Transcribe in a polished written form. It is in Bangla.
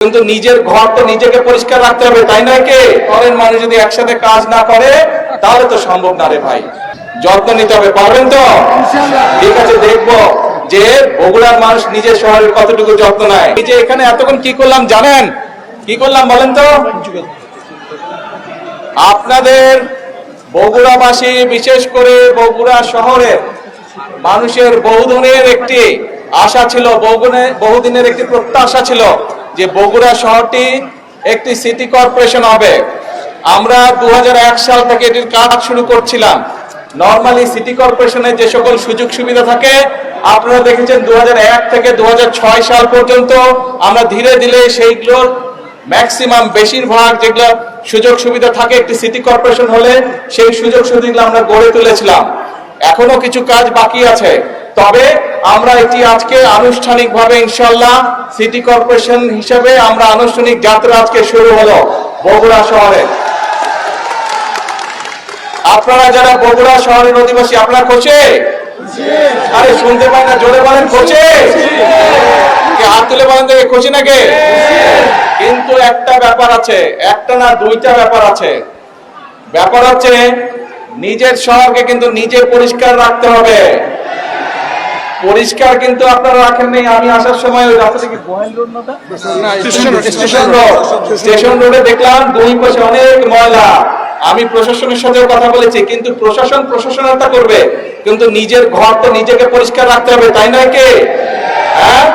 কিন্তু নিজের ঘর তো নিজেকে পরিষ্কার রাখতে হবে, তাই নয়? কে করেন মানুষ যদি একসাথে কাজ না করে তাহলে তো সম্ভব না রে ভাই। যত্ন নিতে হবে, পারবেন তো? ঠিক আছে, দেখবো যে বগুড়ার মানুষ নিজের শহরের কতটুকু যত্ন নেয়। এই যে এখানে এতক্ষণ কি করলাম জানেন? কি করলাম বলেন তো? আপনাদের বগুড়াবাসী, বিশেষ করে বগুড়া শহরের মানুষের বহুদিনের একটি আশা ছিল, বহুদিনের একটি প্রত্যাশা ছিল যে বগুড়া শহরটি একটি সিটি কর্পোরেশন হবে। আমরা 2001 সাল থেকে এটির কাজ শুরু করছিলাম। নরমালি সিটি কর্পোরেশনের যে সকল সুযোগ সুবিধা থাকে আপনারা দেখেছেন 2001 থেকে 2006 সাল পর্যন্ত আমরা ধীরে ধীরে সেইগুলোর ম্যাক্সিমাম, বেশিরভাগ যেগুলো সুযোগ সুবিধা থাকে একটি সিটি কর্পোরেশন হলে সেই সুযোগ সুবিধাগুলো আমরা গড়ে তুলেছিলাম। এখনো কিছু কাজ বাকি আছে, তবে আমরা এটি আজকে আনুষ্ঠানিকভাবে ইনশাআল্লাহ সিটি কর্পোরেশন হিসেবে আমরা আনুষ্ঠানিক যাত্রা আজকে শুরু হলো বগুড়া শহরে। আপনারা যারা বগুড়া শহরের অধিবাসী, আপনারা খুশি? আরে শুনতে পাই না, জোরে বলেন খুশি? হাত তুলে বলেন দেখে খুশি নাকি? কিন্তু একটা ব্যাপার আছে, একটা না দুইটা ব্যাপার আছে। ব্যাপার হচ্ছে নিজের শহরকে কিন্তু নিজে পরিষ্কার রাখতে হবে। পরিষ্কার কিন্তু আপনারা রাখেন নাই। আমি আসার সময় ওই রাস্তা থেকে স্টেশন রোডে দেখলাম দুই পাশে অনেক ময়লা। আমি প্রশাসনের সাথেও কথা বলেছি, কিন্তু প্রশাসন প্রশাসনতা করবে, কিন্তু নিজের ঘর তো নিজেকে পরিষ্কার রাখতে হবে, তাই নয়? কে? হ্যাঁ।